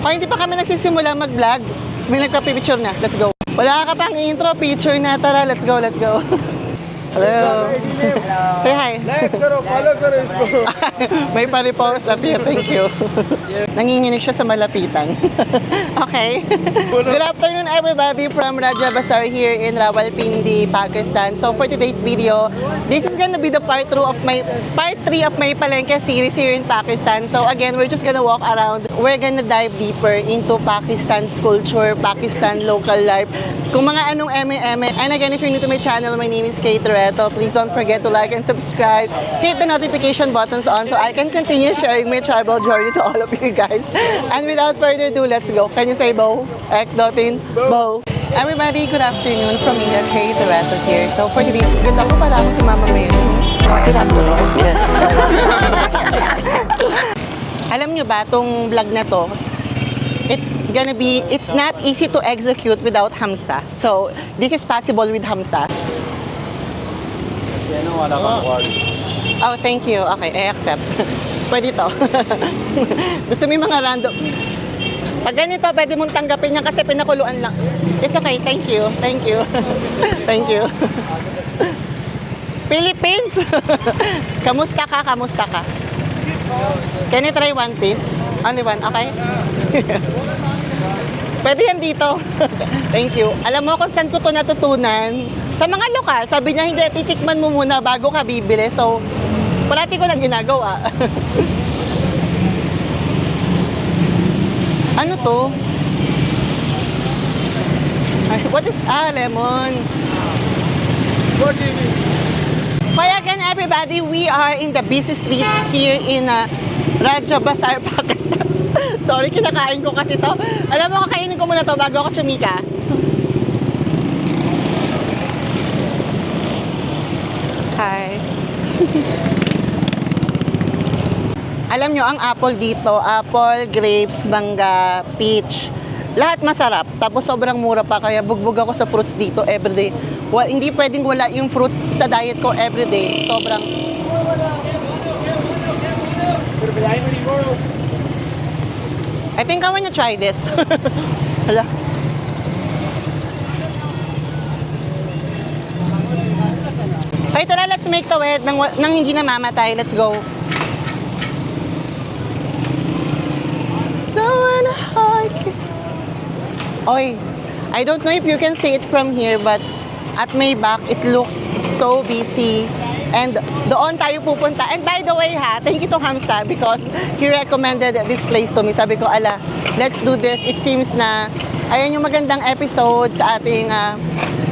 Kung hindi pa kami nagsisimula mag-vlog, may nagpa-picture na. Let's go. Wala ka pang intro, picture na. Tara, let's go, let's go. Hello. Say hi. Like karo, follow karo isko. May pa-repost up here. Thank you. Nanginginig siya sa malapitan. Okay. Good afternoon everybody from Raja Bazaar here in Rawalpindi, Pakistan. So for today's video, this is gonna be the part 3 of my Palengke series here in Pakistan. So again, we're just gonna walk around. We're gonna dive deeper into Pakistan's culture, Pakistan local life, kung mga anong eme-eme. And again, if you're new to my channel, my name is Kate Toretto. Please don't forget to like and subscribe. Hit the notification buttons on so I can continue sharing my tribal journey to all of you guys. And without further ado, let's go. Can you say bow? Ek, dotin, bow. Everybody, good afternoon from me, Kate Toretto here. So for today, good luck po para ako si Mama Mary. Good afternoon. Yes. Alam nyo ba, tong vlog na to, it's not easy to execute without Hamza. So, this is possible with Hamza. Oh, thank you. Okay, I accept. Pwede to. Gusto mo yung mga random. Pag ganito, pwede mong tanggapin yan kasi pinakuluan lang. It's okay, thank you. Thank you. Thank you. Philippines! Kamusta ka? Kamusta ka? Can you try one piece? Only one, okay? Pwede yan dito. Thank you. Alam mo kung saan ko to natutunan? Sa mga lokal, sabi niya, hindi, titikman mo muna bago ka bibili. So, parati ko lang ginagawa. Ano to? What is, lemon. What do you mean? Kaya again, everybody, we are in the busy streets here in Raja Bazaar, Pakistan. Sorry, kinakain ko kasi to. Alam mo, kakainin ko muna to bago ako tsumika. Hi. Alam nyo, ang apple dito, apple, grapes, mangga, peach, lahat masarap. Tapos sobrang mura pa, kaya bugbog ako sa fruits dito everyday. Hindi pwedeng wala yung fruits sa diet ko everyday. Sobrang... I think I wanna try this. Hala. Okay, tara, let's make tawid nang hindi namamatay. Let's go. So Oy, I don't know if you can see it from here, but at my back, it looks so busy. And doon tayo pupunta. And by the way ha, thank you to Hamza because he recommended this place to me. Sabi ko, ala, let's do this. It seems na, ayan yung magandang episode sa ating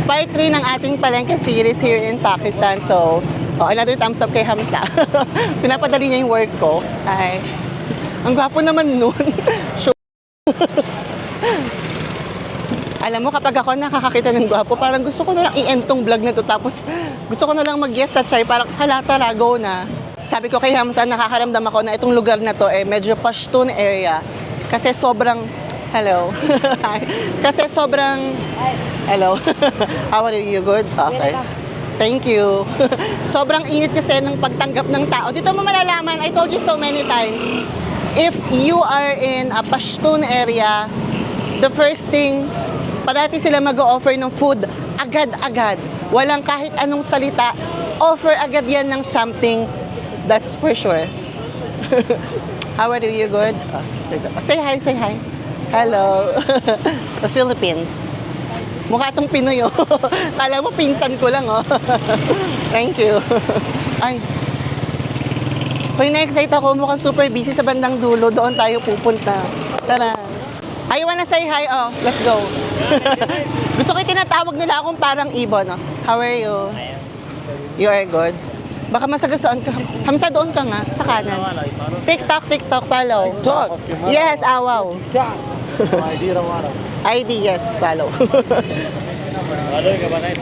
part 3 ng ating Palengke series here in Pakistan. So, another thumbs up kay Hamza. Pinapadali niya yung work ko. Ay, ang gwapo naman nun. Alam mo, kapag ako nakakakita ng gwapo, parang gusto ko na lang i-end tong vlog na to. Tapos, gusto ko na lang mag-yes sa chai. Parang, halata, go na. Sabi ko kay Hamza, nakakaramdam ako na itong lugar na to, medyo Pashtun area. Kasi sobrang, hello. Kasi sobrang, hello. How are you? Good? Okay. Thank you. Sobrang init kasi ng pagtanggap ng tao. Dito mo malalaman, I told you so many times, if you are in a Pashtun area, the first thing, parati sila mag-o-offer ng food agad-agad. Walang kahit anong salita. Offer agad yan ng something. That's for sure. How are you? Good? Oh, say hi, say hi. Hello. The Philippines. Mukha itong Pinoy, oh. Kala mo, pinsan ko lang, oh. Thank you. Ay. Kung na-excite ako, mukhang super busy sa bandang dulo. Doon tayo pupunta. Tara. I wanna say hi, oh. Let's go. Gusto ko tinatawag nila akong parang ibon, oh. How are you? You are good. Baka masagasaan ka. Hamza, doon ka nga, sa kanan. TikTok, follow. TikTok? Yes, wow. ID, yes, follow.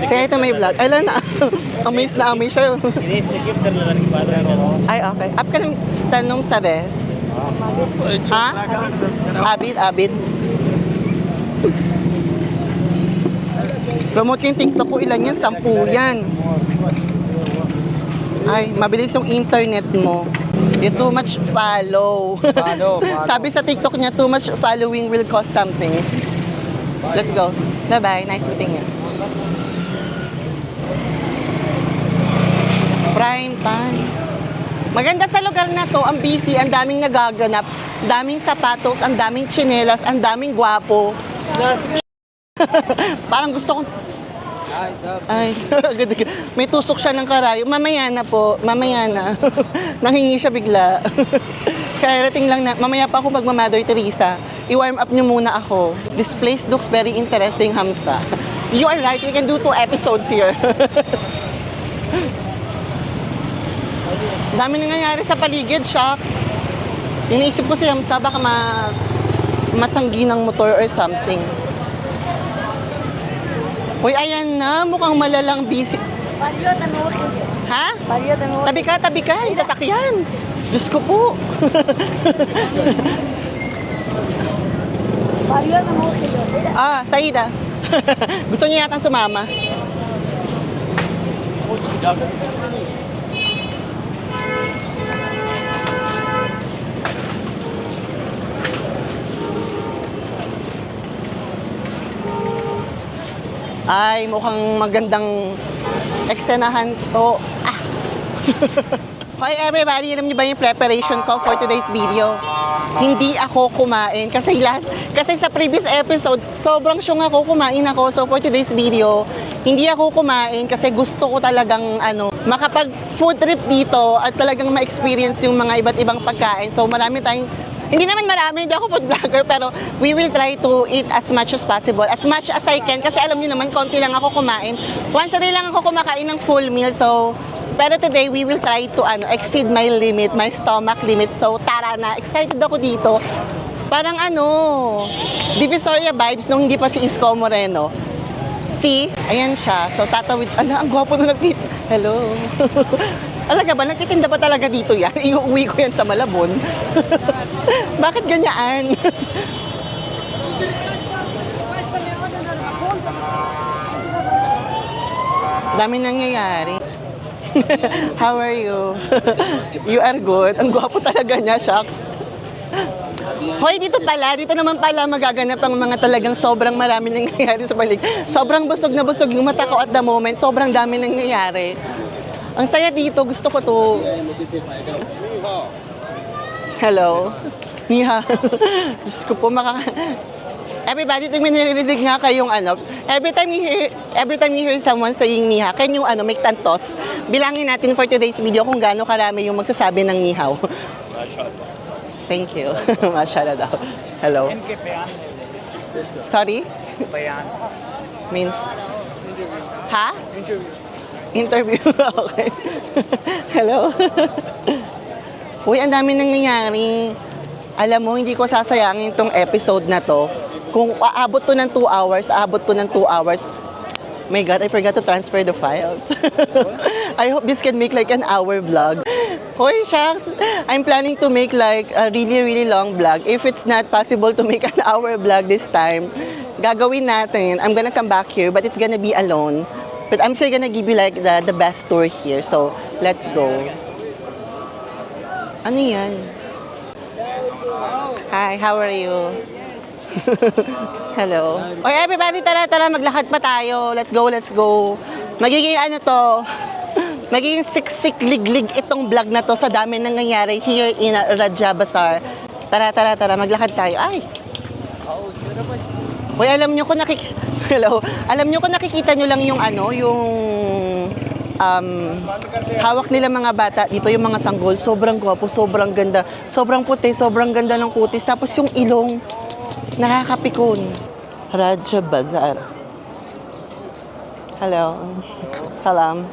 Say ito may vlog. Ay, na. Amaze na amaze siya. Ay, okay. Up ka ng tanong sabi. Ha? Abid. Promote yung TikTok ko, ilan yan? 10 yan. Ay, mabilis yung internet mo. You too much follow. Follow. Sabi sa TikTok niya, too much following will cost something. Let's go. Bye-bye. Nice meeting you. Prime time. Maganda sa lugar na to, ang busy, ang daming nagaganap, daming sapatos, ang daming tsinelas, ang daming gwapo. Parang gusto kong... Ay, agad-agad. May tusok siya ng karayo. Mamaya na po, mamaya na. Nanghingi siya bigla. Kaya rating lang na, mamaya pa ako magma-Mother Teresa. I-warm up niyo muna ako. This place looks very interesting, Hamsa. You are right, we can do 2 episodes here. Dami nangyayari sa paligid, shucks. Iniisip ko si Hamsa, baka matanggi ng motor or something. Uy, ayan na, mukhang malalang busy. Ha? Tabi ka, yung sasakyan. Diyos ko po. Saida. Gusto niya yatang sumama. Ay, mukhang magandang eksenahan to. Hi everybody, alam niyo ba yung preparation ko for today's video? Hindi ako kumain kasi sa previous episode, sobrang syong ako, kumain ako. So for today's video, hindi ako kumain kasi gusto ko talagang makapag food trip dito at talagang ma-experience yung mga iba't ibang pagkain. So marami tayong hindi naman marami, hindi ako food vlogger, pero we will try to eat as much as possible, as much as I can, kasi alam niyo naman, konti lang ako kumain. Once a day lang ako kumakain ng full meal, so, pero today, we will try to exceed my limit, my stomach limit, so tara na, excited ako dito. Parang Divisoria vibes nung hindi pa si Isko Moreno. See? Ayan siya, so tatawid, ang gwapo na nagtitinda. Hello. Alaga ba, nagtitinda ba talaga dito yan? Iuwi ko yan sa Malabon. Bakit ganyan? Dami nangyayari. How are you? You are good. Ang gwapo talaga niya, shucks. Hoy, dito naman pala magaganap ang mga talagang sobrang marami nangyayari sa balik. Sobrang busog na busog yung mata ko at the moment. Sobrang dami nangyayari. Ang saya dito, gusto ko to. Hello. Niha. Diyos ko po, everybody, may narinig nga kayong every time you hear someone saying niha, can you make tantos? Bilangin natin for today's video kung gaano karami yung magsasabi ng nihaw. Thank you. Masyala daw. Hello. Sorry? Means? Ha? Interview. Okay. Hello. Uy, ang dami nangyayari. Alam mo, hindi ko sasayangin tong episode na to. Kung aabot to ng 2 hours, my God, I forgot to transfer the files. I hope this can make like an hour vlog. Hoy, shucks. I'm planning to make like a really, really long vlog. If it's not possible to make an hour vlog this time, gagawin natin. I'm gonna come back here, but it's gonna be alone. But I'm still gonna give you like the best tour here. So, let's go. Ano yan? Hi, how are you? Hello. Okay, everybody, tara, maglakad pa tayo. Let's go. Magiging magiging siksik liglig itong vlog na to sa dami nangyayari here in Raja Bazaar. Tara, maglakad tayo. Ay! Hoy, alam nyo kung nakikita nyo lang yung hawak nila mga bata dito, yung mga sanggol, sobrang gwapo, sobrang ganda, sobrang puti, sobrang ganda ng kutis, tapos yung ilong, nakakapikon. Raja Bazaar. Hello. Salam.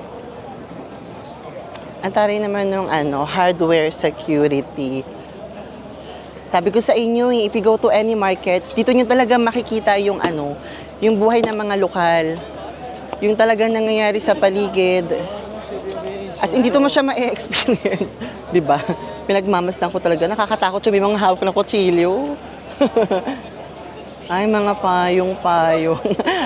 Ang taray naman ng hardware security. Sabi ko sa inyo, if you go to any markets, dito nyo talaga makikita yung yung buhay ng mga lokal. Yung talagang nangyayari sa paligid. As in, dito mo siya ma-experience. Diba? Pinagmamasdan ko talaga. Nakakatakot siya. May mga hawak na kutsilyo. Ay, mga payong.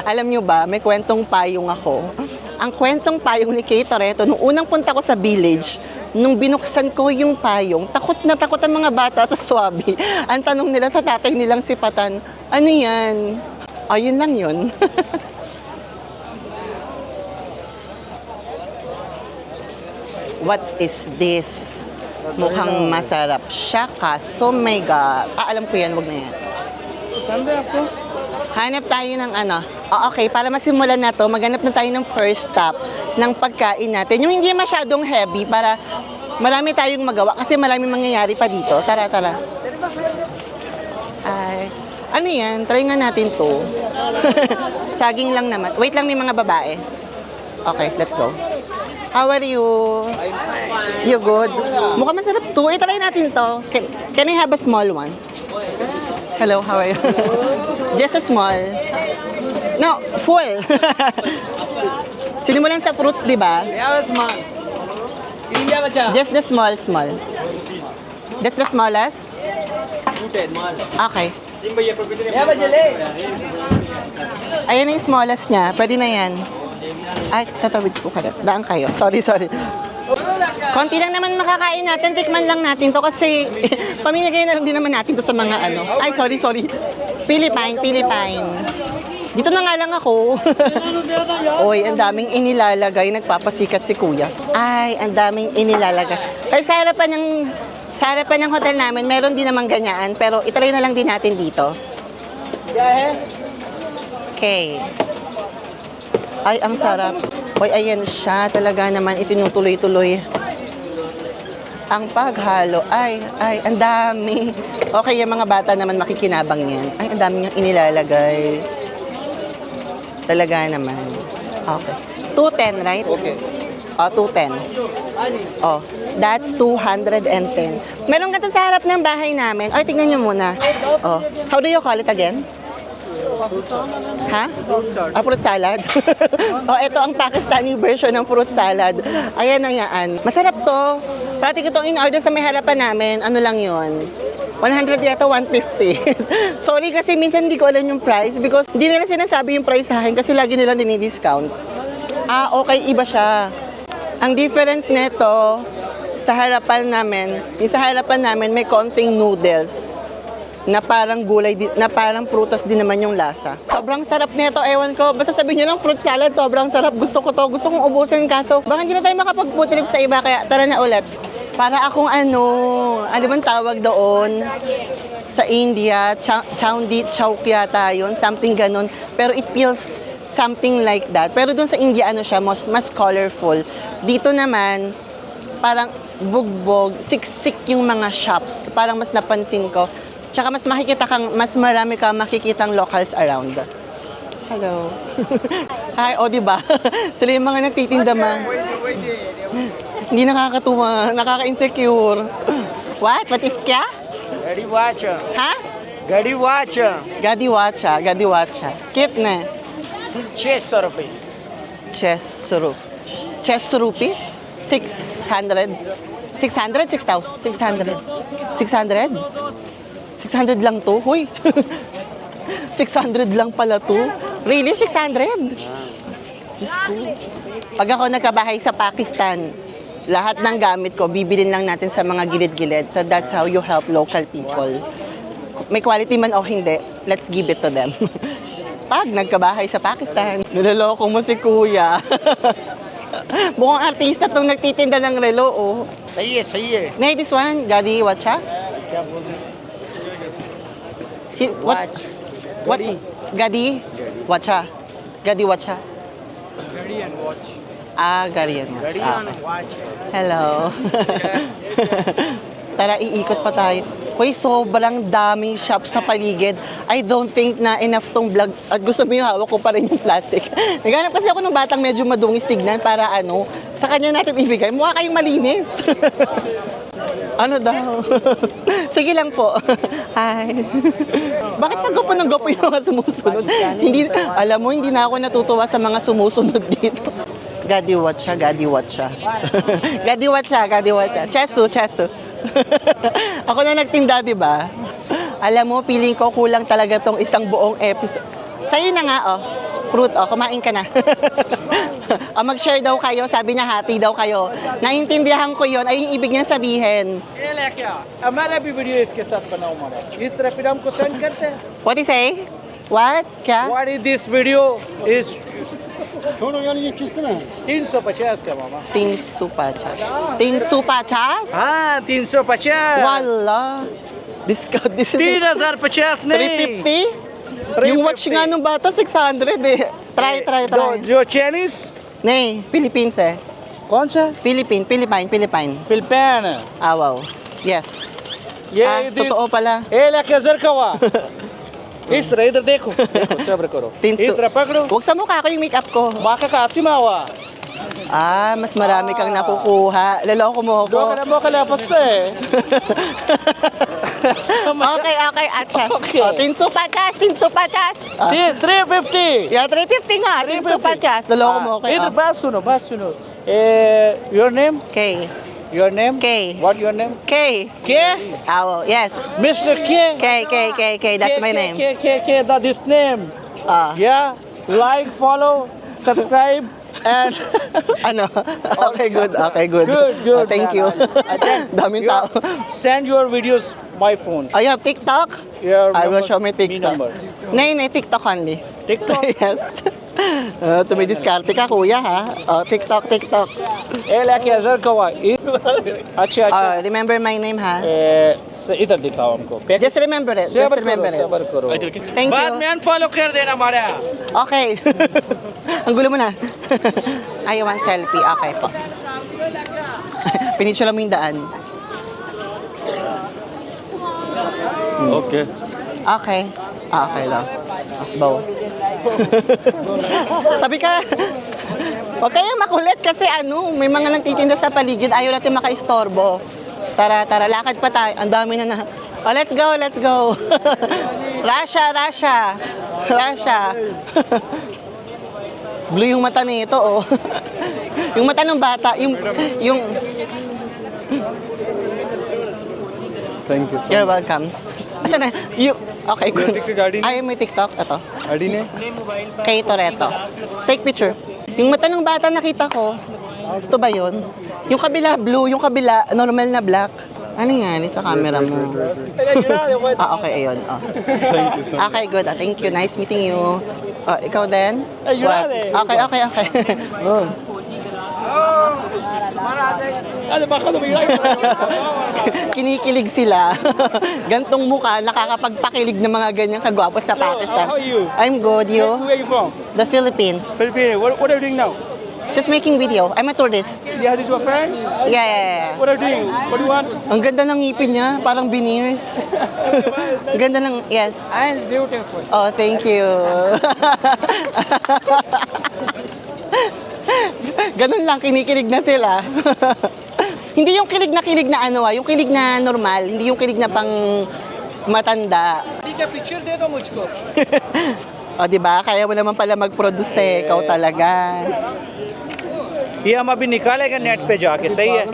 Alam nyo ba, may kwentong payong ako. Ang kwentong payong ni Kay Toretto, nung unang punta ko sa village, nung binuksan ko yung payong, takot na takot ang mga bata sa swabe. Ang tanong nila sa tatay nilang si Patan, ano yan? Ayun lang yun. What is this? Mukhang masarap siya, kaso my God. Alam ko yan, wag na yan. Sunday ako. Hanap tayo ng ano. Okay, para masimulan na to, maghanap na tayo ng first stop ng pagkain natin. Yung hindi masyadong heavy para marami tayong magawa kasi maraming mangyayari pa dito. Tara, tara. Ay, ano yan? Try nga natin to. Saging lang naman. Wait lang, may mga babae. Okay, let's go. How are you? You good? Mukhang masarap to. Try natin to. Can I have a small one? Hello, how are you? Just a small. No, full. Sinimulan sa fruits, di ba? Small. India bacha. Just the small. That's the smallest? Okay. Yeah, bajale. Ayan na yung smallest niya. Pwede na yan. Ay, tatawid ko kayo. Daan kayo. Sorry. Konti lang naman makakain natin. Tikman lang natin to kasi pamimigay na lang din naman natin to sa mga ano. Ay, sorry. Philippine. Dito na nga lang ako. Oy, ang daming inilalagay. Nagpapasikat si kuya. Ay, ang daming inilalagay. Kaya sa harapan ng hotel namin, meron din naman ganyan. Pero itry na lang din natin dito. Okay. Ay, ang sarap. Hoy, ayan siya. Talaga naman itinutuloy-tuloy. Ang paghalo. Ay, ang dami. Okay, yung mga bata naman makikinabang yan. Ay, ang dami niyang inilalagay. Talaga naman. Okay. 210, right? Okay. Oh, 210. Oh, that's 210. Meron ganito sa harap ng bahay namin. Ay, tignan niyo muna. Oh, how do you call it again? Ha? Fruit salad. Oh, ito ang Pakistani version ng fruit salad. Ayan na yan. Masarap to. Parati ko itong in-order sa may harapan namin. Ano lang yun? 100 yata, 150. Sorry kasi minsan hindi ko alam yung price because hindi nila sinasabi yung price sa akin kasi lagi nila dinidiscount. Okay, iba siya. Ang difference nito sa harapan namin, yung sa harapan namin may konting noodles na parang gulay, na parang prutas din naman yung lasa. Sobrang sarap nito, ewan ko. Basta sabihin nyo lang fruit salad, sobrang sarap. Gusto ko to, gusto kong ubusin kaso baka hindi na tayo makapag-food sa iba kaya tara na ulit. Para akong ano bang tawag doon? Sa India, chowdi chowk yata yun, something ganun. Pero it feels something like that. Pero doon sa India, ano siya, mas colorful. Dito naman, parang bugbog, siksik yung mga shops. Parang mas napansin ko. Tsaka mas marami kang makikitang locals around. Hello. Hi, diba? Sila yung mga nagtitinda man. Hindi nakakatuwa, nakaka-insecure. What is kya? Gadi wacha. Ha? Gadi wacha. Gadi wacha. Kitne? 600 रुपए. Chess rupee? 600? 600? 6,000? 600? 600 lang to? Huy! 600 lang pala to? Really? 600? Diyos ko. Pag ako nagkabahay sa Pakistan, lahat ng gamit ko, bibilin lang natin sa mga gilid-gilid. So that's how you help local people. May quality man o hindi, let's give it to them. Pag nagkabahay sa Pakistan, niloloko mo si kuya. Mukhang artista tong nagtitinda ng relo, oh. सही है. Nay, this one, Gadi Wacha? क्या बोल रहे? What? Gadi? Wacha. Gadi Wacha. Gadi and watch. Gadi and Watch. Gadi and watch. Hello. Tara, iikot pa tayo. Hoy, sobrang daming shop sa paligid. I don't think na enough tong vlog. At gusto mo yung hawak ko pa rin yung plastic. Naghanap kasi ako ng batang medyo madungis tignan para sa kanya natin ibigay. Mukha kayong malinis. Ano daw? Sige lang po. Hi. Bakit naggapo ng gapo yung mga sumusunod? Alam mo, hindi na ako natutuwa sa mga sumusunod dito. Gadi Wacha. Gadi Wacha. Chesu. Ako na nagtinda, di ba? Alam mo, feeling ko kulang talaga tong isang buong episode. Sa'yo na nga, Fruit, kumain ka na. Mag-share daw kayo, sabi niya hati daw kayo. Naintindihan ko yun, ay yung ibig niya sabihin. ये लेके आ हमारा भी वीडियो इसके साथ बनाओ हमारा इस तरह फिर हमको सेंड करते हैं What is say? What? Kya? What is this video is छोड़ो यार ये किस तरह 350 का मामा Tingsu pachas. Tingsu pachas? हाँ 350 Wala. Discount. This is 3050 नहीं 350? Yung watch nga nung bata, 600 eh. Try. जो चाइनीज Nay, Philippines eh. कौन सा Philippine. Philippine Ah, wow. Yes. ये Totoo pala. ये लेके जर का हुआ इस तरह इधर देखो सब्र करो Tinsu. इस तरह पकड़ो Huwag sa mukha ko yung makeup ko. माका का आसिमा हुआ Mas marami kang nakukuha. Laloko mo दो ako. कदम मोका ले paste Okay, atcha. Okay. Oh, Tinsu pachas. 350 Yeah, 350 nga. Tinsu pachas. Laloko mo ako. इधर बात सुनो your name K. Your name K. What your name K. के Wow, yes. Mister के K. That's my name. के the this name Ah. या like follow subscribe and Ano? Okay, good. Good. Thank you. Daming tao. Send your videos my phone. Oh, you have TikTok? Your I will number, show my me TikTok. number. Nay, TikTok only. TikTok? Yes. Tumidiskarte ka, kuya, ha? Oh, TikTok. ए लेके अजर कवा अच्छा Remember my name, ha? इधर दिखाओ हमको Just remember it. सबर करो Thank बाद you. में अनफॉलो कर देना हमारे Okay. Ang gulo mo na. Ay, one selfie. Okay po. Pinicture mo yung daan. Okay Okay. Okay daw. Bow. Sabi ka, huwag kayong makulit kasi may mga nagtitinda sa paligid, ayaw natin makaistorbo. Tara, lakad pa tayo. Ang dami na. Oh, let's go. Russia. Blue yung mata nito, oh. Yung mata ng bata, yung Thank you You're welcome. Asan na? Okay, good. गाड़ी Ay, may TikTok. Ito. गाड़ी ने Kay Toretto. Take picture. Yung mata ng bata nakita ko. Ito ba yun? Yung kabila blue, yung kabila normal na black. Ano nga sa camera mo? Okay, ayun. Oh. Thank you so much. Okay, good. Thank you. Nice meeting you. Ikaw din? What? Okay. अरे बाका तो बिगड़ा Kinikilig sila. Gantong mukha, nakakapagpakilig ng mga ganyang kagwapo sa Pakistan. How are you? I'm good, you? Where are you from? The Philippines. Philippines. What are you doing now? Just making video. I'm a tourist. Yeah, this is your friend? Yeah. What are you doing? What do you want? Ang ganda ng ngipin niya, parang veneers. Ang ganda ng, yes. And it's beautiful. Oh, thank you. Ganun lang, kinikilig na sila. Hindi yung kilig na yung kilig na normal, hindi yung kilig na pang matanda. ठीक है पिक्चर दे दो मुझको O, di ba? Kaya mo naman pala mag-produce eh. Ikaw talaga. ये हम अभी निकालेगा नेट पे जाके सही है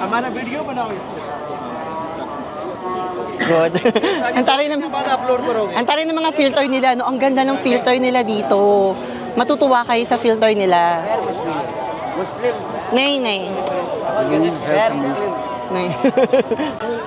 हमारा वीडियो बनाओ इसके साथ Good. Ang taray ng बाद अपलोड करोगे ang taray ng mga filter nila, no? Ang ganda ng filter nila dito. Matutuwa kayo sa filter nila. Muslim Nay. Muslim Nay.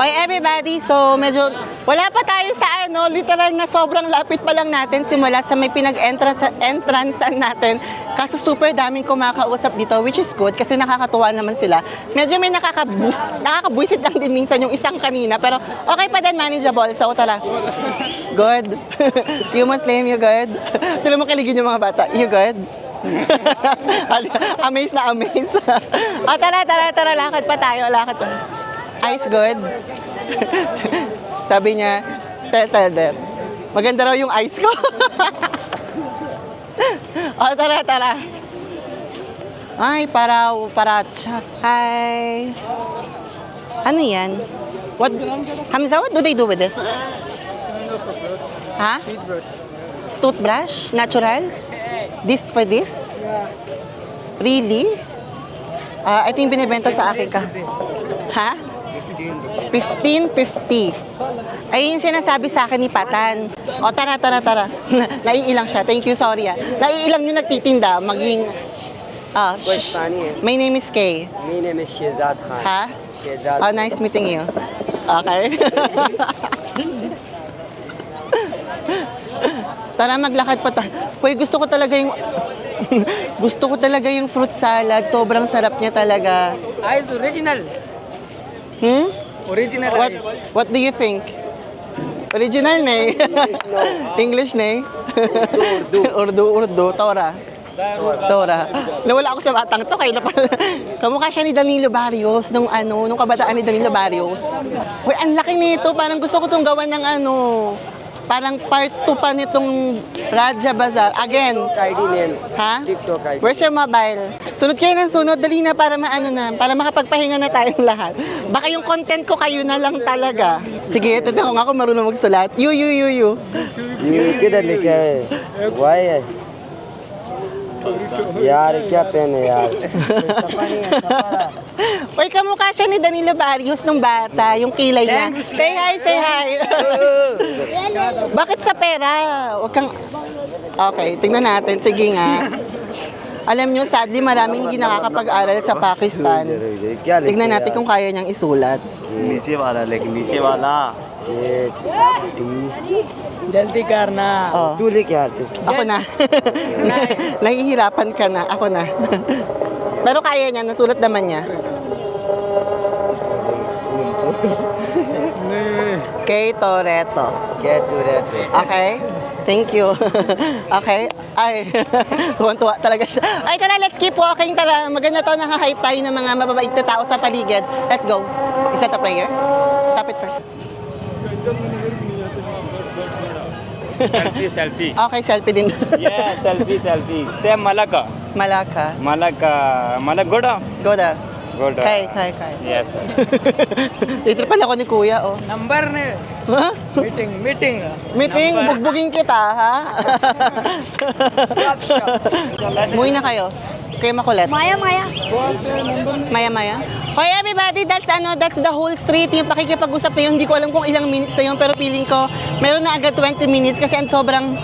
Okay, everybody. So, medyo wala pa tayo sa literal na sobrang lapit pa lang natin simula sa may entrancean natin. Kaso super daming kumakausap dito, which is good kasi nakakatuwa naman sila. Medyo may nakakabwisit lang din minsan yung isang kanina, pero okay pa din, manageable. So, tara. Good. You Muslim, you good? Tuloy mo kiligin yung mga bata. You good? Amaze na amaze. Tara, lakad pa tayo, Eyes good? Sabi niya, tell them. Maganda raw yung eyes ko. Tara. Ay, paracha. Hi. Ano yan? Hamza, what do they do with this? Ha? Toothbrush? Natural? This for this? Really? Ito yung binibenta sa akin ka. Ha? 15.50. Ayun yung sinasabi sa akin ni Patan. O, tara. Naiilang siya. Thank you, sorry ah. Naiilang yung nagtitinda. Maging... My name is Kay. My name is Shehzad Khan. Ha? Shehzad. Oh, nice meeting you. Okay. Tara, maglakad pa tayo. Hoy, gusto ko talaga yung... gusto ko talaga yung fruit salad. Sobrang sarap niya talaga. Ice original. Original What, ice. what do you think? Original na eh. English na eh. Urdu. Tora. Nawala ako sa batang to. Kaya kamukha siya ni Danilo Barrios nung kabataan ni Danilo Barrios. Uy, ang laki nito. Parang gusto ko itong gawan ng parang part 2 pa nitong Raja Bazaar. Again. ID name. Ha? TikTok ID. Where's your mobile? Sunod kayo ng sunod. Dali na para para makapagpahinga na tayong lahat. Baka yung content ko kayo na lang talaga. Sige, titignan ko nga ako marunong magsulat. You. You किधर लिखा है? Why है? यार क्या पेन है यार? Uy, kamukha siya ni Danilo Barrios nung bata, yung kilay niya. Say hi. Bakit sa pera? Huwag kang... Okay, tingnan natin. Sige nga. Alam nyo, sadly, maraming hindi nakakapag-aral sa Pakistan. क्या लिखा Tingnan natin kung kaya niyang isulat. नीचे वाला लेकिन नीचे वाला जल्दी करना. Oh, तू लिख यार तू. ako na. Nahihirapan ka na. Ako na. Pero kaya niya, nasulat naman niya. Kay Toretto. क्या तू रहते? Okay? Thank you. Okay? Ay, tuwan-tuwa talaga siya. Ay, tara, let's keep walking. Tara, maganda to, nakahype tayo ng mga mababait na tao sa paligid. Let's go. Is that a prayer? Stop it first. Selfie. Okay, selfie din. Yeah, selfie. Same Malaka. Malaka. Malak Goda. Go da. Goda. Kay. Yes. Titripan ako ni kuya, oh. Number ne. Ha? Meeting. Meeting, bugbugin kita, ha? Muwi na kayo. Kayo makulit. Maya. Maya. Hoy everybody, that's the whole street. Yung pakikipag-usap na yun, hindi ko alam kung ilang minutes na yun, pero feeling ko meron na agad 20 minutes kasi sobrang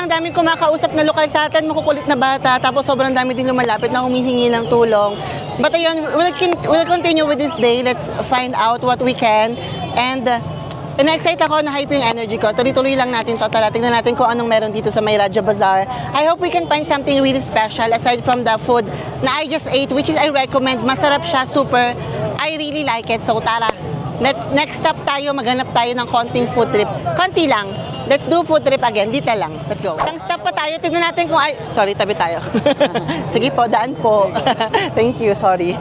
daming kumakausap na lokal sa atin, makukulit na bata, tapos sobrang dami din lumalapit na humihingi ng tulong. But ayun, we'll continue with this day. Let's find out what we can. And na-excite ako, na-hype yung energy ko. Tuloy-tuloy lang natin to. Tara, tingnan natin kung anong meron dito sa may Raja Bazaar. I hope we can find something really special aside from the food na I just ate, which is I recommend. Masarap siya, super. I really like it. So tara, next stop tayo, maghanap tayo ng konting food trip. Konti lang. Let's do food trip again. Dito lang. Let's go. Isang stop pa tayo. Tingnan natin kung Sorry, tabi tayo. Sige po, daan po. Thank you, sorry.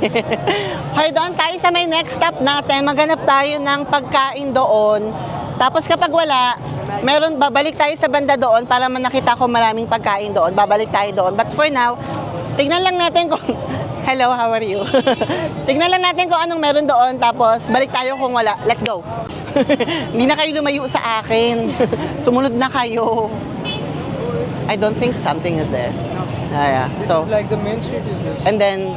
Hoy, doon tayo sa may next stop natin. Maghanap tayo ng pagkain doon. Tapos kapag wala, babalik tayo sa banda doon para nakita ko maraming pagkain doon. Babalik tayo doon. But for now, tignan lang natin kung... Hello, how are you? Tignan lang natin kung anong meron doon, tapos balik tayo kung wala. Let's go! Hindi na kayo lumayo sa akin. Sumunod na kayo. I don't think something is there. Yeah. So, Like the main street is this. and then,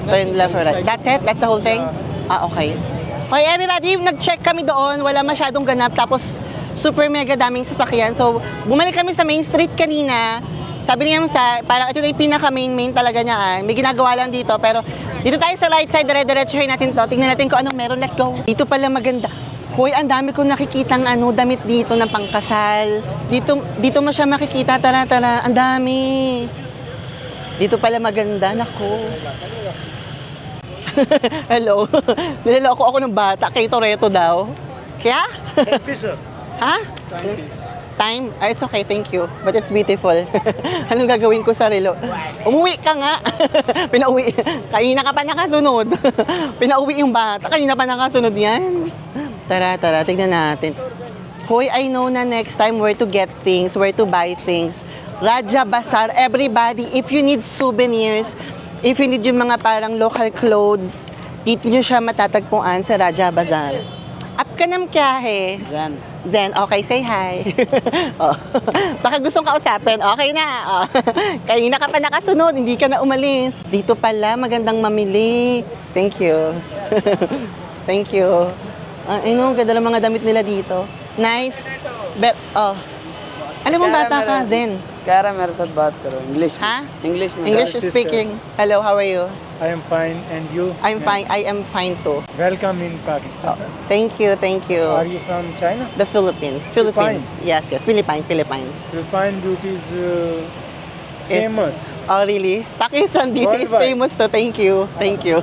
turn left or right. That's it? That's the whole thing? Okay. Okay, everybody, nag-check kami doon. Wala masyadong ganap. Tapos, super mega daming sasakyan. So, bumalik kami sa main street kanina. Sabi niya parang ito na yung pinaka-main talaga niya. May ginagawa lang dito. Pero dito tayo sa right side, dire-diretsuhin natin to. Tingnan natin kung anong meron. Let's go. Dito pala maganda. Hoy, ang dami kong nakikitang damit dito ng pangkasal. Dito mo siya makikita. Tara. Ang dami. Dito pala maganda. Nako. Hello. Niloloko ako ng bata. Kay Toretto daw. Kaya? Ha? Time? It's okay, thank you. But it's beautiful. Anong gagawin ko sa relo? Umuwi ka nga. Pinauwi. Kanina ka pa nakasunod. Pinauwi yung bata. Kanina pa nakasunod yan. Tara, tignan natin. Hoy, I know na next time where to get things, where to buy things. Raja Bazaar, everybody, if you need souvenirs, if you need yung mga parang local clothes, dito nyo siya matatagpuan sa Raja Bazaar. Up ka nam kya he? Zen, okay, say hi. Oh. Baka gustong kausapin, okay na. Oh. Kanina ka pa nakasunod, hindi ka na umalis. Dito pala, magandang mamili. Thank you. Thank you. Ay no, ganda ng mga damit nila dito. Nice. Oh. Alam mo bata ka, Zen? कह रहा मेरे साथ बात करो इंग्लिश में Ha? English में English sister. speaking. Hello, how are you? I am fine, and you? I'm fine. I am fine too. Welcome in Pakistan. Thank you, thank you. Are you from China? The Philippines. Philippines. Yes, yes. Philippine. Philippine beauty is famous. Oh, really? Pakistan beauty is Worldwide. famous to. Thank you. Thank you.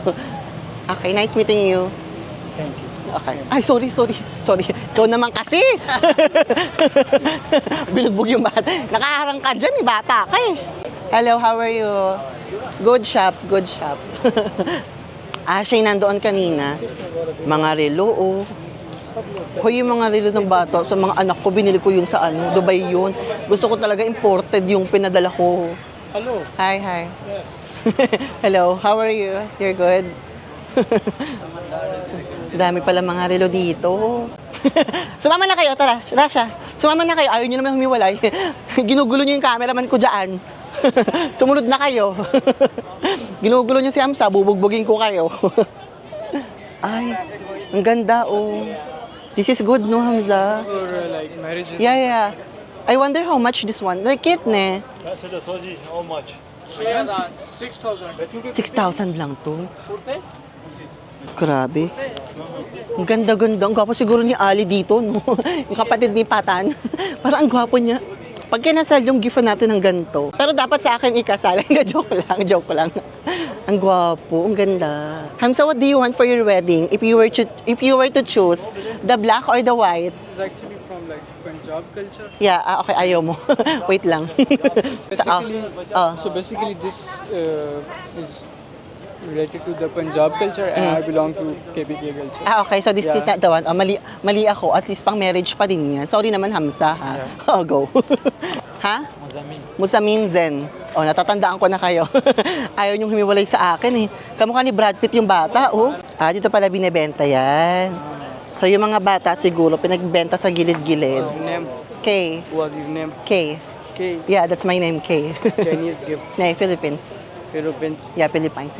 Okay, nice meeting you. Thank you. Okay. Ay, sorry. Ikaw naman kasi. Bilugbog yung bata. Nakaharang ka dyan, bata ka eh. Hello, how are you? Good shop. Siya yung nandoon kanina. Mga relo, oh. Hoy, yung mga relo ng bata, sa mga anak ko, binili ko yun sa Dubai yun. Gusto ko talaga imported yung pinadala ko. Hello. Hi. Yes. Hello, how are you? You're good? Dami pala mga relo dito. Sumama na kayo, tara. Rasha, sumama na kayo. Ayaw nyo naman humiwalay. Ginugulo nyo yung cameraman ko dyan. Sumunod na kayo. Ginugulo nyo si Hamza, bubugbugin ko kayo. Ay, ang ganda, oh. This is good, no, Hamza? for like marriages Yeah. I wonder how much this one. The kit, ne? How much? 6,000 6,000 lang to. Grabe. Ang ganda-ganda. Ang gwapo siguro ni Ali dito, no? Yung kapatid ni Patan. Parang ang gwapo niya. Pag kinasal yung gift natin ng ganito. Pero dapat sa akin ikasal. joke lang. Ang gwapo, ang ganda. Hamza, what do you want for your wedding? If you were to choose, the black or the white? this is actually from like Punjab culture Yeah, okay, ayaw mo. Wait lang. so basically this is related to the Punjab culture and I belong to KPK culture. Okay, so this is not the one. Mali ako. At least pang marriage pa din yan. Sorry naman, Hamza, ha? Oh, go. Ha? Muzamin Zen. Oh, natatandaan ko na kayo. Ayaw niyong humiwalay sa akin, eh. Kamukha ni Brad Pitt yung bata, oh. Dito pala binibenta yan. So, yung mga bata siguro, pinagbenta sa gilid-gilid. Name K. was your name K. K Yeah, that's my name, K. Chinese gift Nay, Philippines. Philippines. Yeah, Philippine.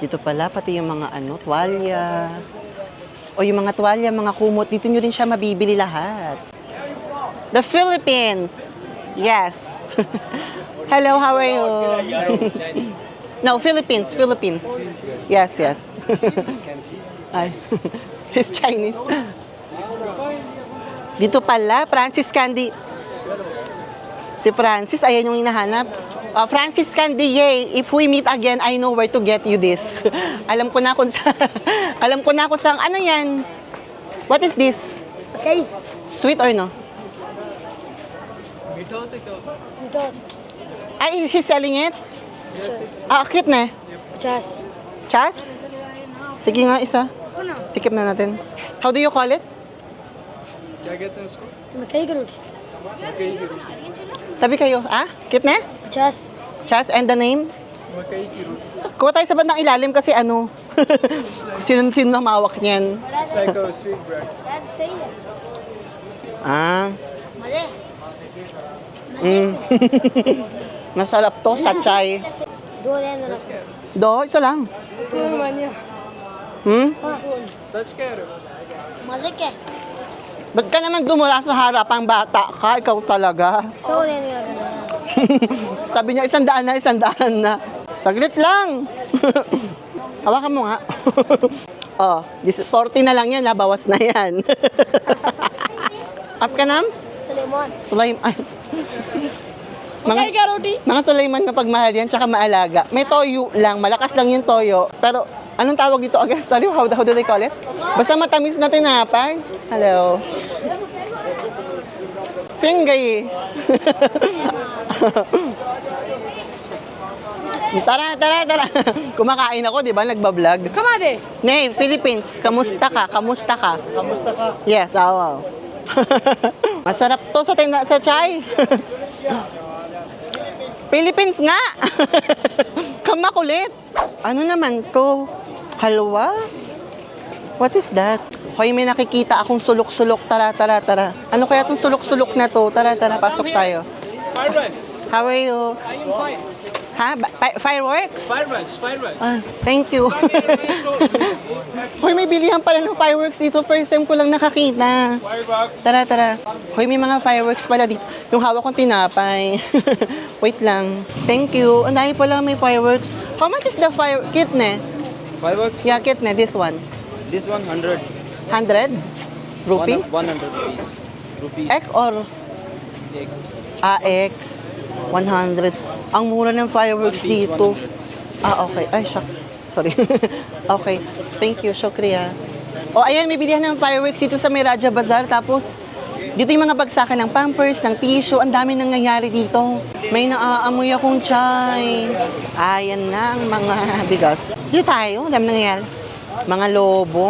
Dito pala, pati yung mga tuwalya. O yung mga tuwalya, mga kumot, dito nyo rin siya mabibili lahat. The Philippines! Yes. Hello, how are you? No, Philippines. Yes. Ay, he's Chinese. Dito pala, Francis Candy. Si Francis, ayan yung hinahanap. Francis Candier, if we meet again, I know where to get you this. Alam ko na kung saan, ano yan? What is this? Okay. Sweet or no? Ay, he's selling it? Cute na. Just. Chas? Sige nga, isa. Tikip na natin. How do you call it? क्या कहते हैं उसको मकई की रोटी. मकई की रोटी Tabi kayo. Cute na? Just. Chas, and the name? मकई की रोटी Kuha tayo sa bandang ilalim kasi ano. sino namawak niyan? it's like a sweet bread Masarap to sa chai. दो लेन रखो. Isa lang. चूर मानिया. सच कह रहे हो मजे क्या? Ba't ka naman dumula sa harapang bata ka? Ikaw talaga. 100 लेने का. Sabi niya, 100 na. Saglit lang. Hawakan mo nga. Oh, 40 na lang yan, bawas na yan. Up ka nam? Suleman. Ay. Mga Sulaiman mapagmahal yan, tsaka maalaga. May toyo lang, malakas lang yung toyo. Pero, anong tawag dito again? Sorry, how do they call it? Basta matamis na tinapay. Hello. Singgay. Tara. Kumakain ako, di ba? Nagbablog. Kamade. Nay, Philippines. Kamusta ka? Yes, wow. Masarap to sa chai. Philippines nga. Kamakulit. Ano naman to? Halwa? What is that? Hoy, may nakikita akong sulok-sulok. Tara. Ano kaya itong sulok-sulok na to? Tara, pasok tayo. Fried rice. How are you? I am fine. Ha? Fireworks? Fireworks. Ah, thank you. Hoy, may bilihan pala ng fireworks dito. First time ko lang nakakita. Tara, tara. Hoy, may mga fireworks pala dito. Yung hawak kong tinapay. Wait lang. Thank you. Ang dami pala may fireworks. How much is the fire kit ne? Fireworks? Yeah, kit ne. This one. This one 100. 100? Rupee? 100 rupees. Rupees. Ek or? Egg. Ek. 100. Ang mura ng fireworks One piece, dito. 100. Okay. Ay, shucks. Sorry. Okay. Thank you. Shukriya. O, ayan, may bilihan ng fireworks dito sa Miraja Bazaar. Tapos, dito yung mga bagsakan ng Pampers, ng tissue. Ang dami nangyayari dito. May naaamoy akong chai. Ayan na ang mga bigas. Dito tayo. Ang dami nangyayari. Mga lobo.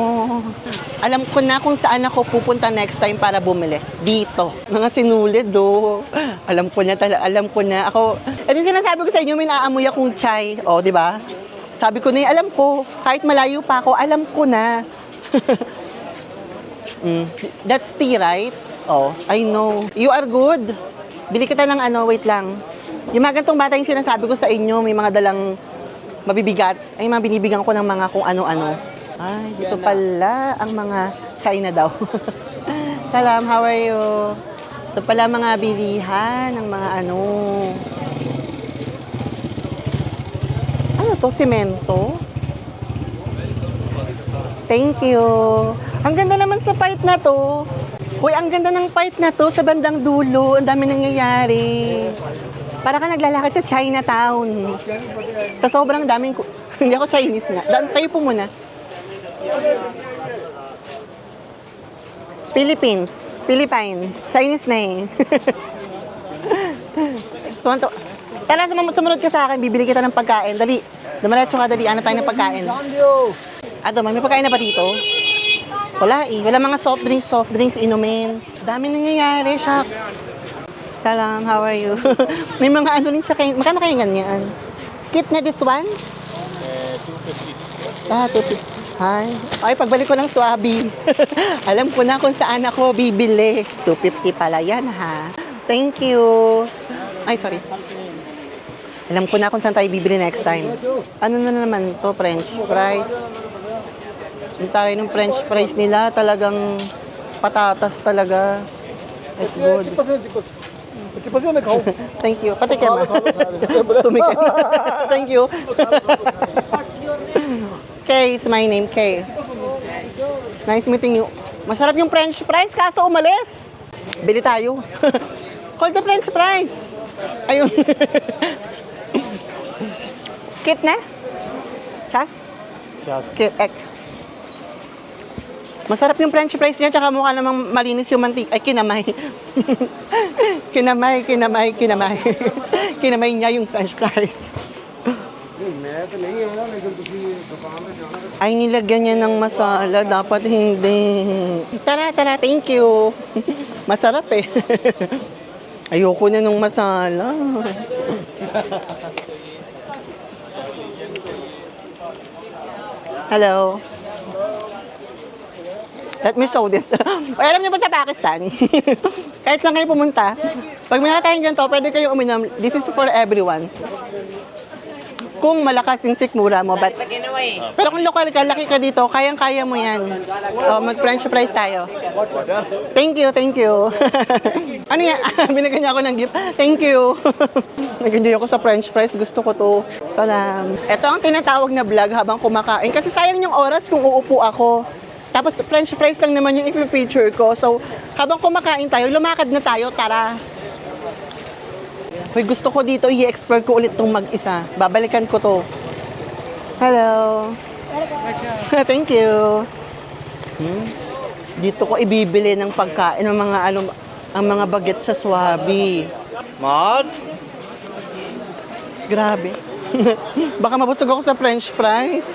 Alam ko na kung saan ako pupunta next time para bumili. Dito. Mga sinulid, do. Alam ko na talaga. Alam ko na. Ako, at yung sinasabi ko sa inyo, may naaamoy akong chai. O, di ba? Sabi ko na, alam ko. Kahit malayo pa ako, alam ko na. That's tea, right? Oh, I know. You are good. Bili kita ng ano, wait lang. Yung mga gantong bata yung sinasabi ko sa inyo, may mga dalang mabibigat. Ay, mga binibigyan ko ng mga kung ano-ano. Ay, dito pala ang mga China daw. Salam, how are you? Ito pala mga bilihan ng mga ano. Ano to? Semento? Thank you. Ang ganda naman sa part na to. Hoy, ang ganda ng part na to sa bandang dulo. Ang dami nangyayari. Para ka naglalakad sa Chinatown. Sa sobrang daming... Hindi ako Chinese nga. Kayo po muna. Philippine. Chinese na eh. Tara, sumunod ka sa akin. Bibili kita ng pagkain. Dali. Dumalatso ka, dali. Ano tayo ng pagkain? Ato, may pagkain na ba dito? Wala eh. Wala mga soft drinks, inumin. Dami nangyayari, shucks. Salam, how are you? May mga ano rin siya kayo. Magkano kayo ganyan? Kit na this one? 250. Ah, 250. Hi. Ay, pagbalik ko ng Swabi. Alam ko na kung saan ako bibili. 250 pala yan, ha? Thank you. Ay, sorry. Alam ko na kung saan tayo bibili next time. Ano na naman to? French fries. Yung tayo ng French fries nila, talagang patatas talaga. It's good. Thank you. Patikim. Tumikim. Thank you. Kay is my name, Kay. Nice meeting you. Masarap yung French fries, kaso umalis. Bili tayo. Call the French fries. Ayun. Kit na? Chas? Kit, ek. Masarap yung French fries niya, tsaka mukha namang malinis yung mantika. Ay, kinamay. Kinamay. Kinamay niya yung French fries. Ay, nilagyan niya ng masala. Dapat hindi. Tara, thank you. Masarap eh. Ayoko na nung masala. Hello. Let me show this. Alam niyo ba sa Pakistan? Kahit saan kayo pumunta, pag may nakatayin dyan to, pwede kayo uminom. This is for everyone. Kung malakas yung sikmura mo, but... Pero kung lokal ka, laki ka dito, kayang-kaya mo yan. O, mag-French fries tayo. Thank you. Ano yan? Binigyan niya ako ng gift. Thank you. Nag-enjoy ako sa French fries. Gusto ko to. Salam. Ito ang tinatawag na vlog habang kumakain. Kasi sayang yung oras kung uupo ako. Tapos French fries lang naman yung i-feature ko. So, habang kumakain tayo, lumakad na tayo. Tara. Hoy, gusto ko dito i-explore ko ulit itong mag-isa. Babalikan ko to. Hello. Thank you. Dito ko ibibili ng pagkain ng mga ang mga baget sa Swabi. Mars? Grabe. Baka mabusog ako sa French fries.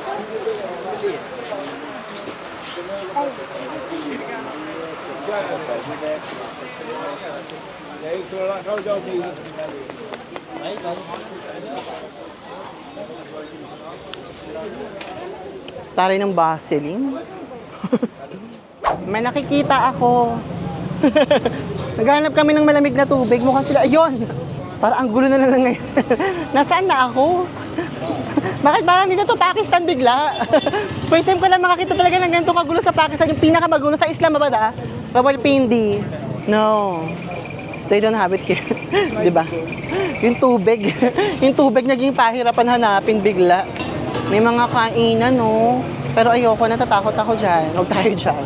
Taray ng Vaseline. May nakikita ako. Naghanap kami ng malamig na tubig. Mukhang sila, ayun! Parang ang gulo na lang ngayon. Nasaan na ako? Bakit parang dito to Pakistan bigla? First time ko lang makakita talaga ng ganito kagulo sa Pakistan. Yung pinakamagulo sa Islamabad Rawalpindi. No. They don't have it here. Diba? Yung tubig. Yung tubig naging pahirapan hanapin bigla. May mga kainan, no? Pero ayoko, natatakot ako dyan. Huwag tayo dyan.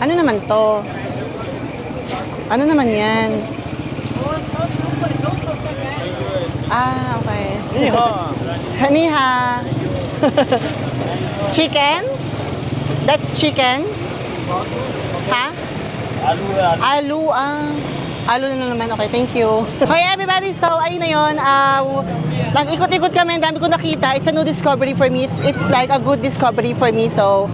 Ano naman to? Ano naman yan? Ah, okay. Niha. Chicken? That's chicken? Ha? Alu, Alu na naman. Okay, thank you. Hi everybody, so ayun na yun. Nag-ikot-ikot kami, ang dami ko nakita. It's a new discovery for me. It's like a good discovery for me. So,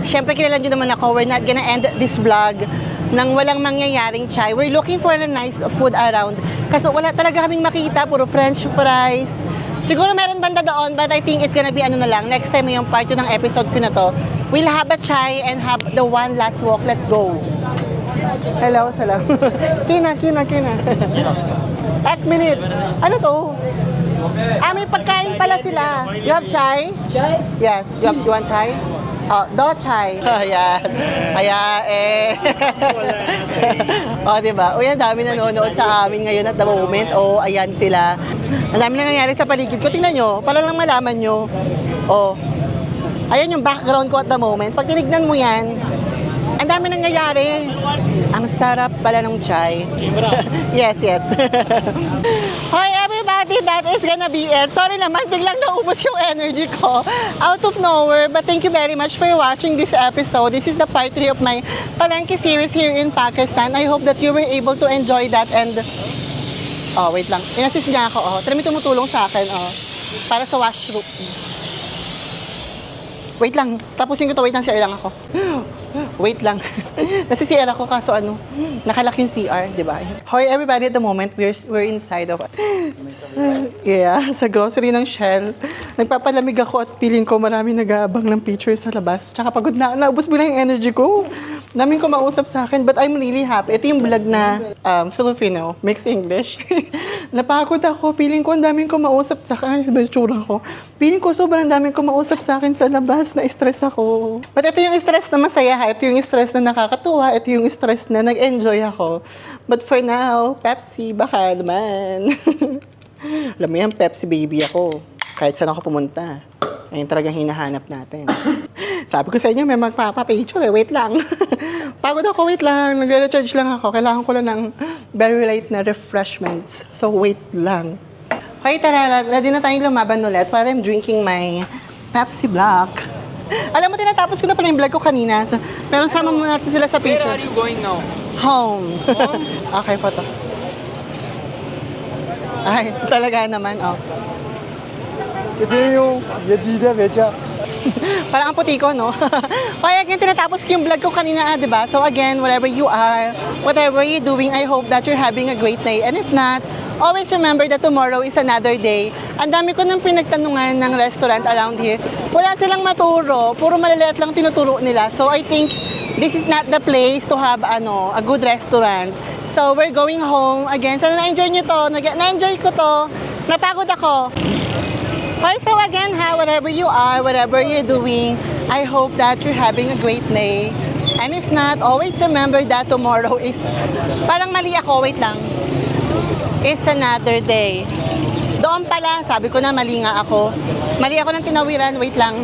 syempre kilala nyo naman ako. We're not gonna end this vlog nang walang mangyayaring chai. We're looking for a nice food around. Kasi wala talaga kaming makita, puro french fries. Siguro meron banda doon, but I think it's gonna be ano na lang. Next time yung part 2 ng episode ko na to, we'll have a chai and have the one last walk. Let's go. Hello, salam. Kina. Ek minute. Ano to? May pagkain pala sila. You have chai? Chai? Yes. You want chai? Oh, do chai. Ayan. Diba? Uy, ang dami nanonood sa amin ngayon at the moment. Ayan sila. Ang dami nangyayari sa paligid ko. Tingnan nyo, para lang malaman nyo. Ayan yung background ko at the moment. Pag tinignan mo yan, ang dami nangyayari. Ang sarap pala ng chai. Yes. Hi everybody, that is gonna be it. Sorry naman, biglang naubos yung energy ko out of nowhere. But thank you very much for watching this episode. This is the part 3 of my Palengke series here in Pakistan. I hope that you were able to enjoy that and... wait lang. Inassist niya ako. Try mo tumutulong sa akin. Para sa washroom. Wait lang. Tapusin ko to. Wait lang, CR lang ako. Wait lang. Nasi CR ako kaso nakalak yung CR, di ba? Hi everybody, at the moment, we're inside of... sa grocery ng Shell. Nagpapalamig ako at feeling ko marami nag-aabang ng pictures sa labas. Tsaka pagod na. Naubos mo lang yung energy ko. Daming kumausap sa akin, but I'm really happy. Ito yung vlog na Filipino, mixed English. Napagod ako. Feeling ko ang daming kumausap sa akin. Tsura ko. Feeling ko sobrang daming kumausap sa akin sa labas. Na-stress ako. But ito yung stress na masaya. Ito yung stress na nakakatuwa. Ito yung stress na nag-enjoy ako. But for now, Pepsi, baka naman. Alam mo yan, Pepsi baby ako. Kahit saan ako pumunta. Ayun talagang hinahanap natin. Sabi ko sa inyo, may magpapapicture Wait lang. Pagod ako, wait lang. Nagre-recharge lang ako. Kailangan ko lang ng very light na refreshments. So, wait lang. Okay, tara. Ready na tayong lumaban ulit para I'm drinking my Pepsi Black. Alam mo, tinatapos ko na pala yung vlog ko kanina. Pero sama muna natin sila sa picture. Where are you going now? Home. Okay po to. Ay, talaga naman, Ito yung yadida becha. Parang ang puti ko, no? Kaya again, tinatapos ko yung vlog ko kanina, di ba? So again, wherever you are, whatever you're doing, I hope that you're having a great day. And if not, always remember that tomorrow is another day. Ang dami ko nang pinagtanungan ng restaurant around here. Wala silang maturo. Puro maliliit lang tinuturo nila. So I think this is not the place to have a good restaurant. So we're going home. Again, sana na-enjoy nyo to. Na-enjoy ko to. Napagod ako. Okay, so again, whatever you are, whatever you're doing, I hope that you're having a great day. And if not, always remember that tomorrow is... Parang mali ako, wait lang. It's another day. Doon pala, sabi ko na mali nga ako. Mali ako ng tinawiran, wait lang.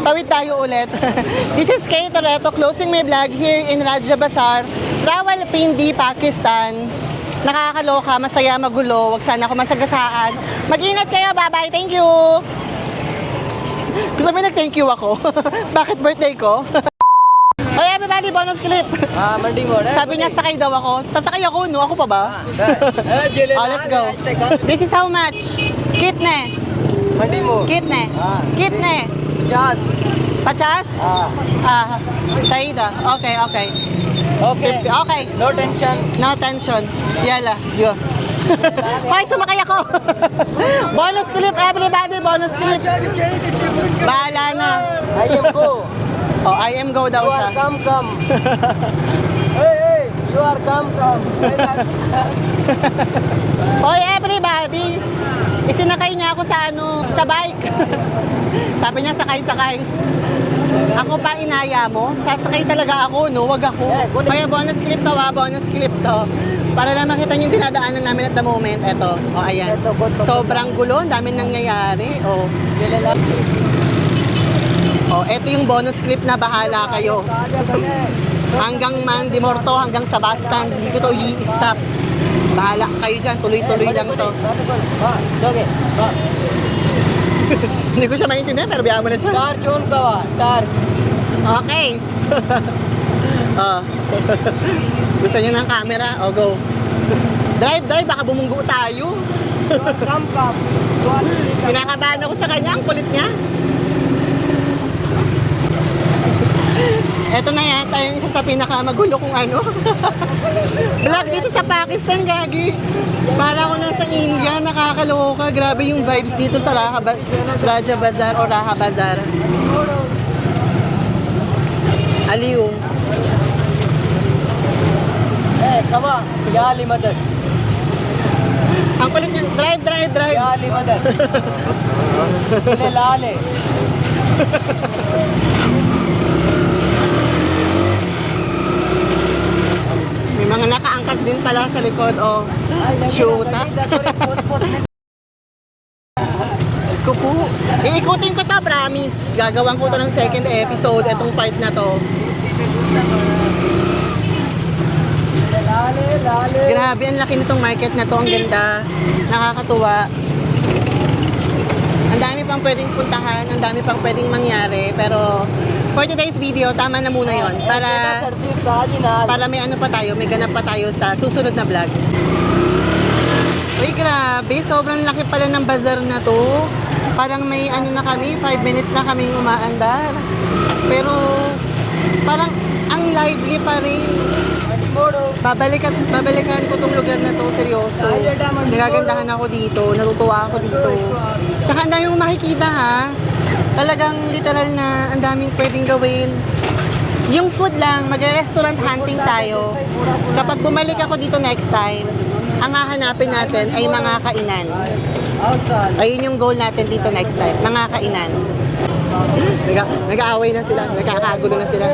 Tawid tayo ulit. This is Kay Toretto closing my vlog here in Raja Bazar, Rawalpindi, Pakistan. Nakakaloka, masaya, magulo. Huwag sana ako masagasaan. Mag-ingat kayo. Bye-bye. Thank you. Gusto mo nag-thank you ako? Bakit birthday ko? Oy, everybody, bonus clip. Mandi mo Sabi niya, sakay daw ako. Sasakay ako, no? Ako pa ba? Let's go. This is how much? Kitne. Mandi mo. Kitne. Kitne. 50? Saida. Okay. Okay. Okay. No tension. No tension. Yala, go. Hoy, sumakay ako. Bonus clip, everybody. Bonus clip. Bahala na. I am go. I am go daw siya. Come. Hey. You are come. Hoy everybody! Isinakay niya ako sa bike. Sabi niya sakay. Ako pa inaya mo? Sasakay talaga ako, no? Wag ako. Kaya bonus clip to. Para lang makita niyo yung dinadaanan namin at the moment. Eto, ayan. Sobrang gulo, ang dami nangyayari. Eto yung bonus clip na bahala kayo. Hanggang Mandimorto, hanggang sa bus stand, hindi ko to i-stop. Bahala kayo dyan, tuloy-tuloy lang to. Hindi ko siya maintindihan, pero biyaan mo na siya. Okay. Gusto niyo ng camera? Go. Drive, baka bumunggo tayo. Kinakabahan ako sa kanya, ang kulit niya. Eto na yata yung isa sa pinakamagulo kung ano. Vlog dito sa Pakistan, gagi. Para ako nasa India, nakakaloka. Grabe yung vibes dito sa Raja Bazar o Raha Bazar. Aliw. Come on. Yali mother. Ang kulit niya. Drive. Yali mother. Lale. May mga nakaangkas din pala sa likod. Shoot. Ko po. Iikutin ko to, promise. Gagawin ko to ng second episode, itong part na to. Grabe, ang laki nitong market na to. Ang ganda. Nakakatuwa. Ang dami pang pwedeng puntahan, ang dami pang pwedeng mangyari. Pero for today's video, tama na muna yon para may ano pa tayo, may ganap pa tayo sa susunod na vlog. Uy, grabe. Sobrang laki pala ng bazaar na to. Parang may ano na kami, 5 minutes na kaming umaandar. Pero parang ang lively pa rin. Babalikan ko tong lugar na to, seryoso. Nagagandahan ako dito, natutuwa ako dito. Tsaka ang dami mong makikita ha. Talagang literal na ang daming pwedeng gawin. Yung food lang, mag-restaurant hunting tayo. Kapag bumalik ako dito next time, ang hahanapin natin ay mga kainan. Ayun yung goal natin dito next time, mga kainan. Nag-aaway na sila, nagkakagulo na sila.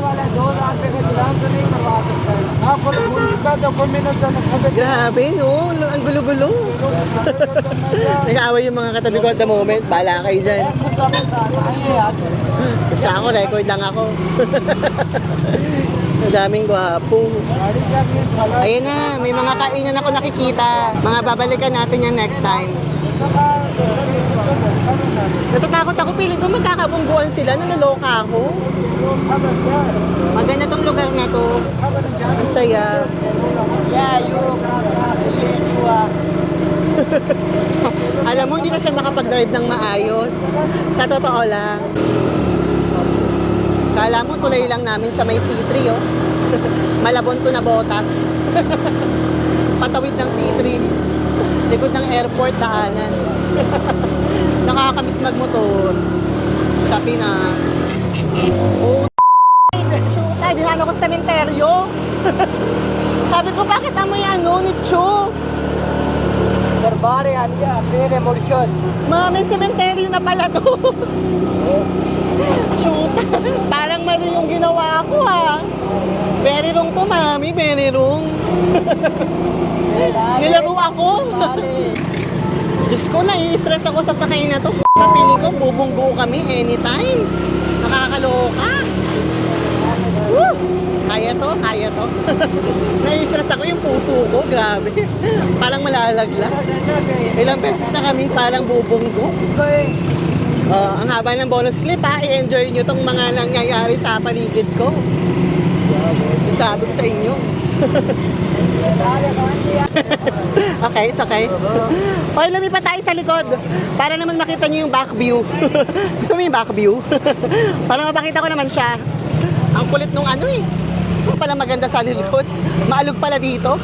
Grabe, no? Ang gulo-gulo. Nag-aaway yung mga katabi ko at the moment. Bahala kayo dyan. Basta ako, record lang ako. Ang daming gwapo. Ayun na, may mga kainan ako nakikita. Mga babalikan natin yan next time. Natatakot ako, piling ko magkakabungguan sila, nalaloka ako. Maganda tong lugar na to. Ang saya. Alam mo, hindi na siya makapag-drive ng maayos. Sa totoo lang. Kala mo, tulay lang namin sa may C3, oh. Malabon to na botas. Patawid ng C3. Likod ng airport, daanan. Nakakamiss magmotor sa Pinas. Oh, shoot, dinano ko sa sementeryo. Sabi ko, bakit amoy ano, nicho? Darbare Anya, Pere Morishon. May sementeryo na pala to. Shoot, parang mali yung ginawa ko ha. Very wrong to, mami, very wrong. Nilaro ako. Diyos ko, nai-stress ako sa sakay na to. Piling ko, bubunggo kami anytime. Nakakaloka. Woo! Kaya to. Nai-stress ako yung puso ko, grabe. Parang malalaglag. Ilang beses na kami parang bubunggo. Ang haba ng bonus clip ha, i-enjoy nyo tong mga nangyayari sa paligid ko. Sabi ko sa inyo. Okay, it's okay. Okay, lumipat tayo sa likod para naman makita nyo yung back view. Gusto mo yung back view? Para mapakita ko naman siya. Ang kulit nung ano eh. Kung pala maganda sa likod. Maalog pala dito.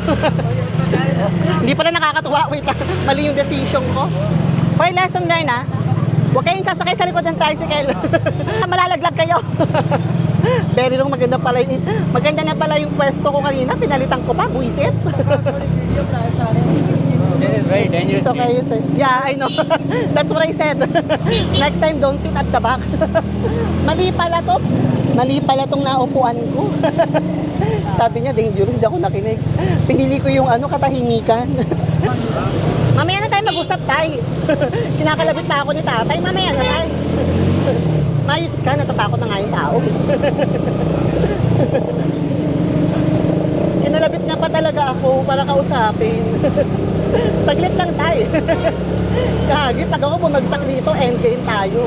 Hindi pala nakakatuwa. Wait lang, mali yung decision ko. Okay, lesson learned ha. Huwag kayong sasakay sa likod ng tricycle. Malalaglag kayo. Very wrong, maganda na pala yung pwesto ko kanina, pinalitan ko pa, buisit. This is very dangerous. It's okay, you said. Yeah, I know. That's what I said. Next time, don't sit at the back. Mali pala to. Mali pala tong naupuan ko. Sabi niya, dangerous, hindi ako nakinig. Pinili ko yung katahimikan. Mamaya na tayo mag-usap, tay. Kinakalabit pa ako ni tatay. Mamaya na, tay. Mayos ka, natatakot na nga yung tao. Kinalabit nga pa talaga ako para kausapin. Saglit lang tayo. Kagi, pag ako bumagsak dito, endgame tayo.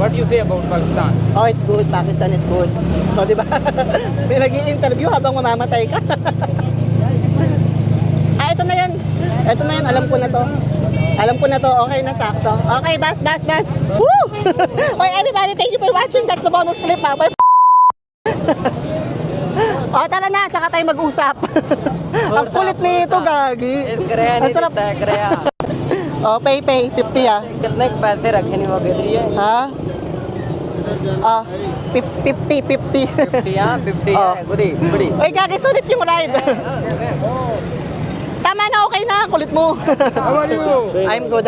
What do you say about Pakistan? Oh, it's good. Pakistan is good. So, di ba? May nag-i-interview habang mamamatay ka. Ito na yan. Ito na yan. Alam ko na to. Alam ko na to. Okay na, sakto. Okay, bas. Woo! Okay, everybody, thank you for watching. That's the bonus clip, ha? Bye. O, tara na. Tsaka tayo mag-usap. Ang kulit nito, Gagi. Ang sarap. Oh, pay. 50, ah. कितने पैसे रखे नहीं वो किधर है Ha? Ah, 50. 50 Oh. है गुड़ी Gudi Uy, Gagi, sulit yung ride. Tama na, okay na. Kulit mo. How are you? I'm good.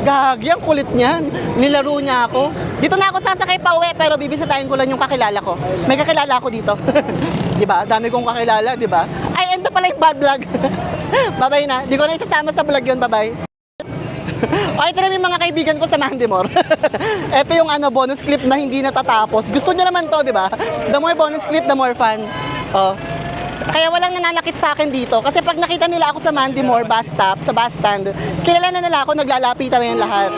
Gagi, ang kulit niyan. Nilaro niya ako. Dito na ako sasakay pa uwi, pero bibisitahin ko lang yung kakilala ko. May kakilala ako dito. Di ba? Dami kong kakilala, di ba? Ay, ito pala yung bad vlog. Bye-bye na. Di ko na isasama sa vlog yun. Bye-bye. Okay, ito na yung mga kaibigan ko sa Mandimor. Ito yung bonus clip na hindi natatapos. Gusto nyo naman to, di ba? The more bonus clip, the more fun. Oh. Kaya walang nananakit sa akin dito. Kasi pag nakita nila ako sa Mandimor bus stop, sa bus stand, kilala na nila ako, naglalapitan na yan lahat.